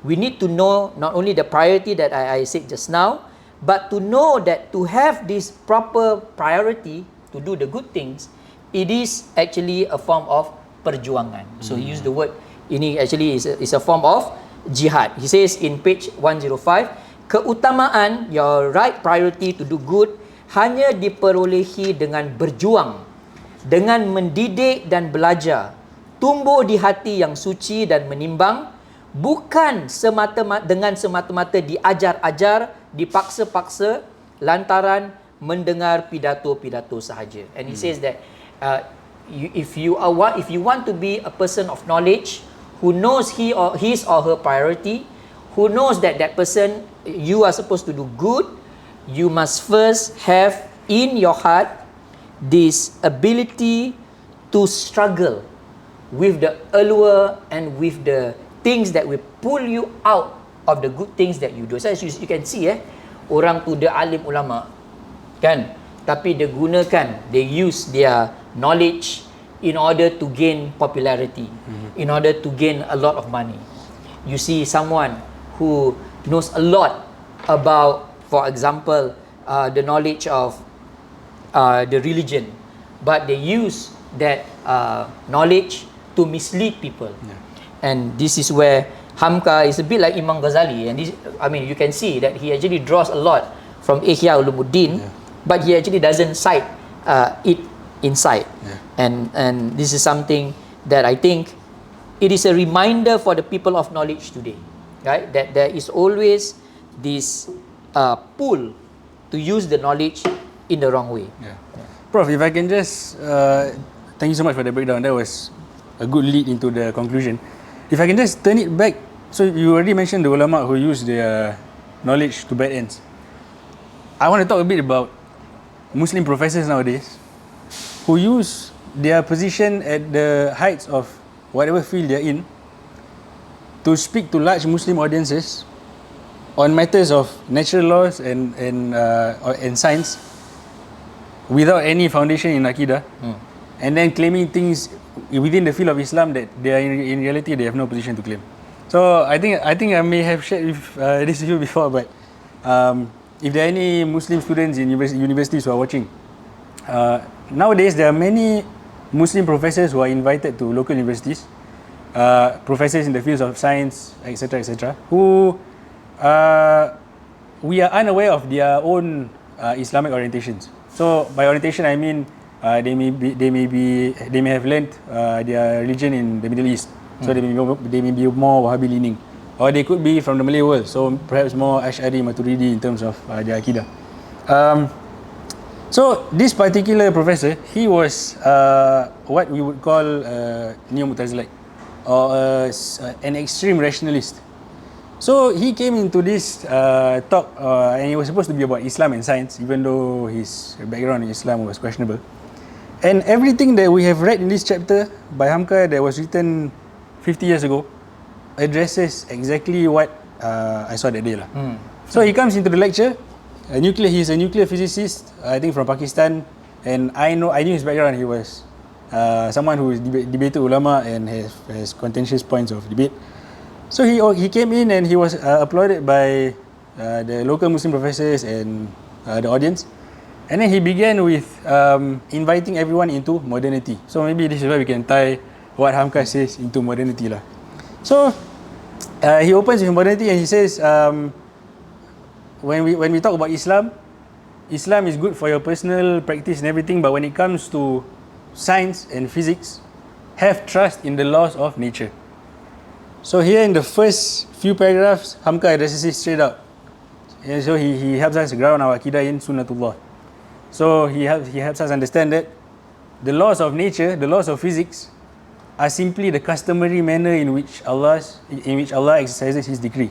we need to know not only the priority that I said just now, but to know that to have this proper priority to do the good things, it is actually a form of perjuangan. So he used the word, ini actually is a form of jihad. He says in page 105, keutamaan, your right priority to do good, hanya diperolehi dengan berjuang, dengan mendidik dan belajar, tumbuh di hati yang suci dan menimbang, bukan dengan semata-mata diajar-ajar, dipaksa-paksa lantaran mendengar pidato-pidato sahaja. And he says that if you want to be a person of knowledge who knows his or her priority, who knows that person you are supposed to do good, you must first have in your heart this ability to struggle with the allure and with the things that will pull you out of the good things that you do. So as you can see, orang tu dia alim ulama, kan? Tapi dia gunakan, they use their knowledge in order to gain popularity, in order to gain a lot of money. You see someone who knows a lot about, for example, the knowledge of the religion, but they use that knowledge to mislead people. And this is where Hamka is a bit like Imam Ghazali, and this, I mean, you can see that he actually draws a lot from Ihya Ulumuddin, but he actually doesn't cite it inside. And this is something that I think it is a reminder for the people of knowledge today, right? That there is always this pull to use the knowledge in the wrong way. Prof, if I can just thank you so much for the breakdown. That was a good lead into the conclusion. If I can just turn it back, so you already mentioned the ulama who use their knowledge to bad ends. I want to talk a bit about Muslim professors nowadays who use their position at the heights of whatever field they're in to speak to large Muslim audiences on matters of natural laws and science without any foundation in Aqidah, and then claiming things within the field of Islam that they are in reality they have no position to claim. So I think I may have shared with this with you before, but if there are any Muslim students in universities who are watching, nowadays there are many Muslim professors who are invited to local universities, professors in the fields of science, etc., who we are unaware of their own Islamic orientations. So by orientation I mean they may have learnt their religion in the Middle East, so they may be more Wahhabi leaning, or they could be from the Malay world, so perhaps more Ash'ari Maturidi in terms of their Aqidah. So this particular professor, he was what we would call neo-Mu'tazilite, or an extreme rationalist. So he came into this talk and it was supposed to be about Islam and science, even though his background in Islam was questionable. And everything that we have read in this chapter by Hamka that was written 50 years ago addresses exactly what I saw that day. So he comes into the lecture, he's a nuclear physicist, I think from Pakistan, and I knew his background. He was someone who is debated ulama and has contentious points of debate. So he came in and he was applauded by the local Muslim professors and the audience. And then he began with inviting everyone into modernity. So maybe this is where we can tie what Hamka says into modernity lah. So he opens with modernity and he says, when we talk about Islam is good for your personal practice and everything, but when it comes to science and physics, have trust in the laws of nature. So here in the first few paragraphs, Hamka addresses it straight out. And so he helps us ground our Aqidah in Sunnatullah. So he helps us understand that the laws of nature, the laws of physics, are simply the customary manner in which Allah exercises His decree.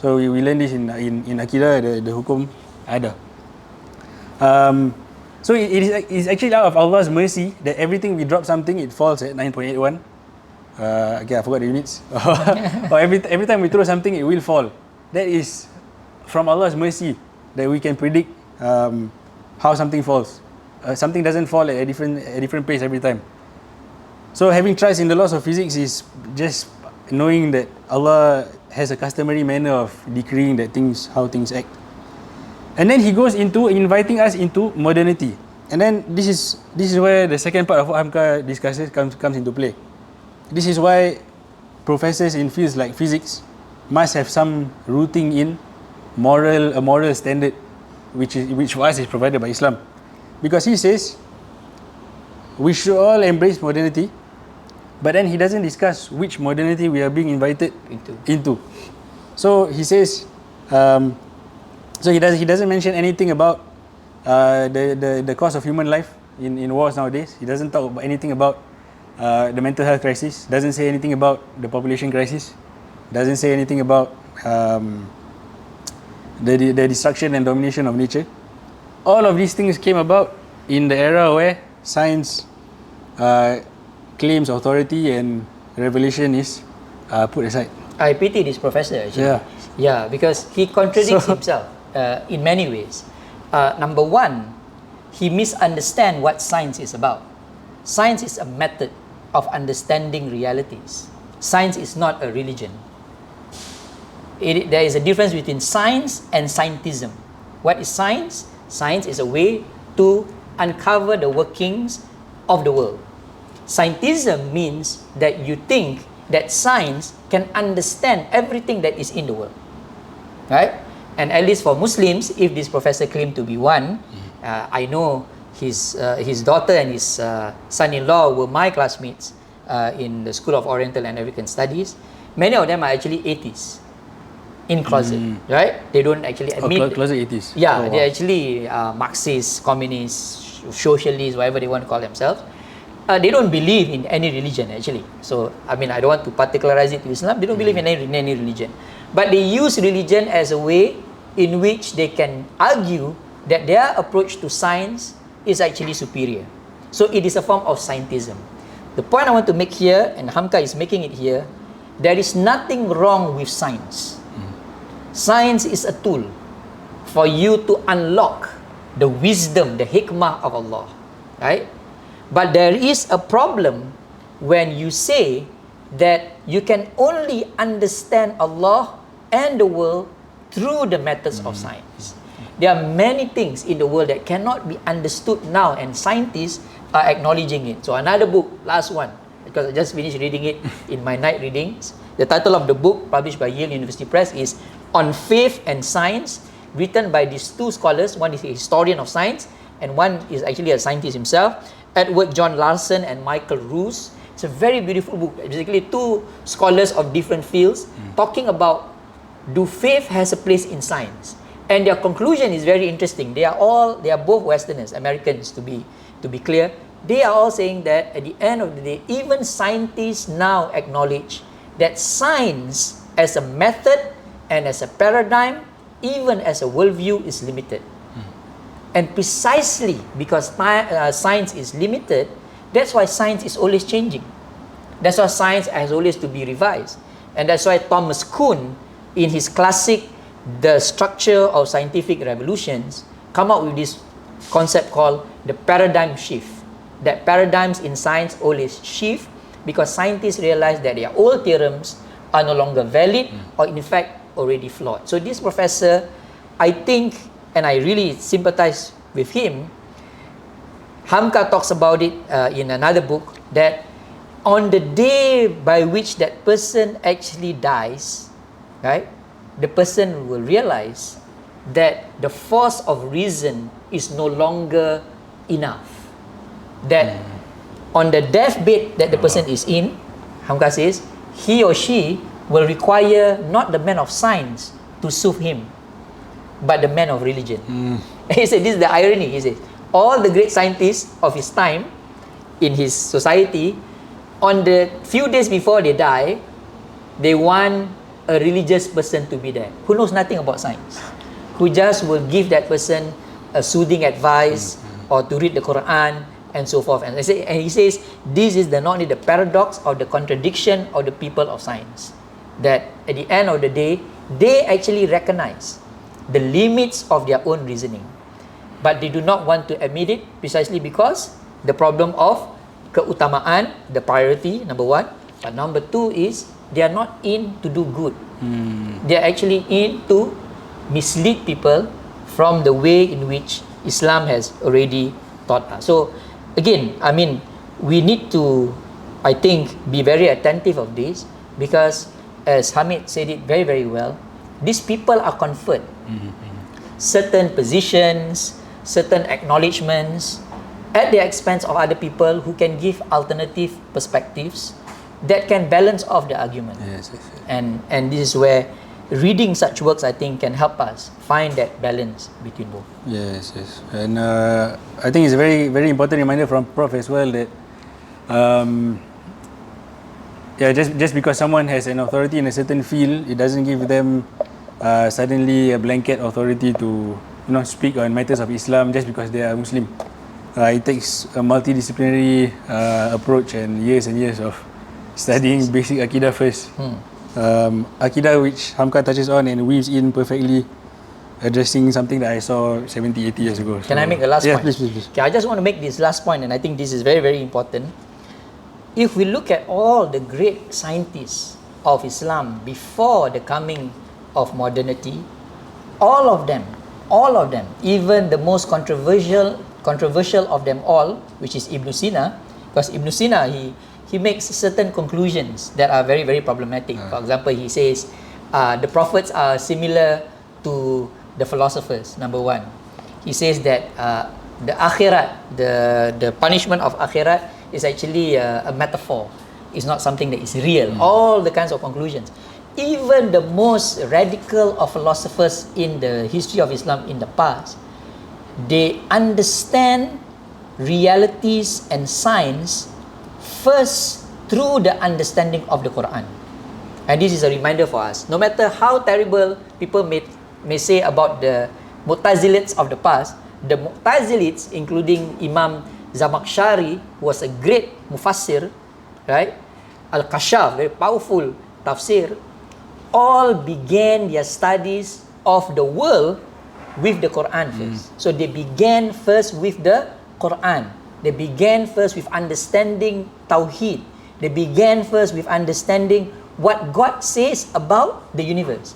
So we learn this in Akidah, the hukum ada. So it's actually out of Allah's mercy that everything we drop something, it falls at 9.81. Okay, I forgot the units. Or every time we throw something, it will fall. That is from Allah's mercy that we can predict how something falls. Something doesn't fall at a different pace every time. So having trust in the laws of physics is just knowing that Allah has a customary manner of decreeing how things act. And then he goes into inviting us into modernity. And then this is where the second part of what Hamka discusses comes into play. This is why professors in fields like physics must have some rooting in a moral standard, which for us is provided by Islam. Because he says we should all embrace modernity, but then he doesn't discuss which modernity we are being invited into. So he says, he doesn't mention anything about the cost of human life in wars nowadays. He doesn't talk about anything about the mental health crisis. Doesn't say anything about the population crisis. Doesn't say anything about the destruction and domination of nature. All of these things came about in the era where science claims authority and revelation is put aside. I pity this professor actually. Yeah, because he contradicts himself in many ways. Number one, he misunderstands what science is about. Science is a method of understanding realities. Science is not a religion. There is a difference between science and scientism. What is science? Science is a way to uncover the workings of the world. Scientism means that you think that science can understand everything that is in the world, right? And at least for Muslims, if this professor claimed to be one, I know his daughter and his son-in-law were my classmates in the School of Oriental and African Studies. Many of them are actually atheists in closet, right? They don't actually admit closet atheists. Yeah, they're actually Marxists, communists, socialists, whatever they want to call themselves. They don't believe in any religion actually. So I mean, I don't want to particularize it to Islam. They don't believe in any religion, but they use religion as a way in which they can argue that their approach to science is actually superior. So it is a form of scientism. The point I want to make here, and Hamka is making it here, there is nothing wrong with science. Science is a tool for you to unlock the wisdom, the hikmah of Allah, right? But there is a problem when you say that you can only understand Allah and the world through the methods of science. There are many things in the world that cannot be understood now, and scientists are acknowledging it. So another book, last one, because I just finished reading it in my night readings. The title of the book, published by Yale University Press, is On Faith and Science, written by these two scholars. One is a historian of science, and one is actually a scientist himself, Edward John Larson and Michael Roos. It's a very beautiful book. Basically, two scholars of different fields talking about, do faith has a place in science? And their conclusion is very interesting. They are both Westerners, Americans to be clear. They are all saying that at the end of the day, even scientists now acknowledge that science as a method and as a paradigm, even as a worldview, is limited. And precisely because science is limited, that's why science is always changing. That's why science has always to be revised. And that's why Thomas Kuhn, in his classic The Structure of Scientific Revolutions, come up with this concept called the paradigm shift. That paradigms in science always shift because scientists realize that their old theorems are no longer valid or in fact already flawed. So this professor, I think, and I really sympathize with him, Hamka talks about it in another book, that on the day by which that person actually dies, right, the person will realize that the force of reason is no longer enough. That on the deathbed that the person is in, Hamka says, he or she will require not the man of science to soothe him, but the man of religion. He said, this is the irony. He said, all the great scientists of his time in his society on the few days before they die, they want a religious person to be there who knows nothing about science, who just will give that person a soothing advice or to read the Quran and so forth. And he says this is not only the paradox or the contradiction of the people of science, that at the end of the day they actually recognize the limits of their own reasoning, but they do not want to admit it precisely because the problem of keutamaan, the priority, number one. But number two is they are not in to do good. They are actually in to mislead people from the way in which Islam has already taught us. So again, I mean, we need to, I think, be very attentive of this, because as Hamid said it very, very well, these people are conferred certain positions, certain acknowledgements at the expense of other people who can give alternative perspectives that can balance off the argument. Yes. And this is where reading such works, I think, can help us find that balance between both. Yes. And I think it's a very, very important reminder from Prof as well that just because someone has an authority in a certain field, it doesn't give them suddenly a blanket authority to speak on matters of Islam just because they are Muslim. It takes a multidisciplinary approach and years of studying basic Aqidah first. Aqidah, which Hamka touches on and weaves in perfectly, addressing something that I saw 70, 80 years ago. Can I make a last point? Please. Okay, I just want to make this last point, and I think this is very, very important. If we look at all the great scientists of Islam before the coming of modernity, all of them, even the most controversial of them all, which is Ibn Sina, because Ibn Sina, he makes certain conclusions that are very, very problematic. For example, he says the prophets are similar to the philosophers, number one. He says that the akhirat, the punishment of akhirat is actually a metaphor. It's not something that is real. All the kinds of conclusions. Even the most radical of philosophers in the history of Islam in the past, they understand realities and science first through the understanding of the Quran. And this is a reminder for us. No matter how terrible people may say about the Mu'tazilites of the past, the Mu'tazilites, including Imam Zamakhshari, who was a great mufassir, right? Al-Kashaf, very powerful tafsir, all began their studies of the world with the Quran first. So they began first with the Quran. They began first with understanding Tawheed. They began first with understanding what God says about the universe.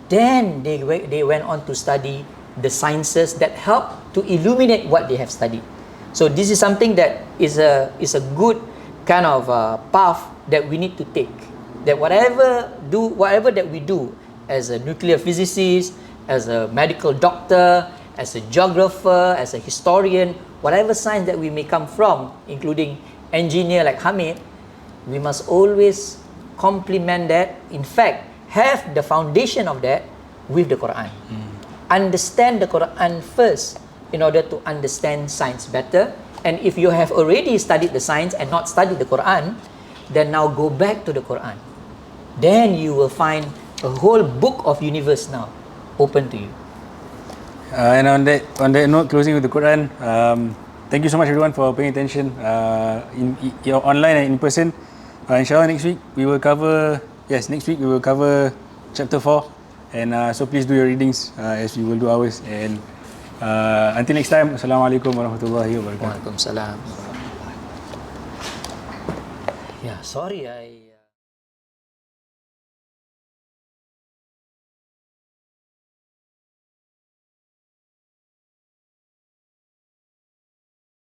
Then they went on to study the sciences that help to illuminate what they have studied. So this is something that is a good kind of path that we need to take. That whatever that we do as a nuclear physicist, as a medical doctor, as a geographer, as a historian, whatever science that we may come from, including engineer like Hamid, we must always complement that. In fact, have the foundation of that with the Quran. Understand the Quran first in order to understand science better. And if you have already studied the science and not studied the Quran, then now go back to the Quran. Then you will find a whole book of universe now open to you. And on that note, closing with the Quran, thank you so much everyone for paying attention in online and in person. Inshallah next week we will cover chapter 4, and so please do your readings as we will do ours. And until next time, Assalamualaikum warahmatullahi wabarakatuh. Waalaikumsalam. Yeah, sorry,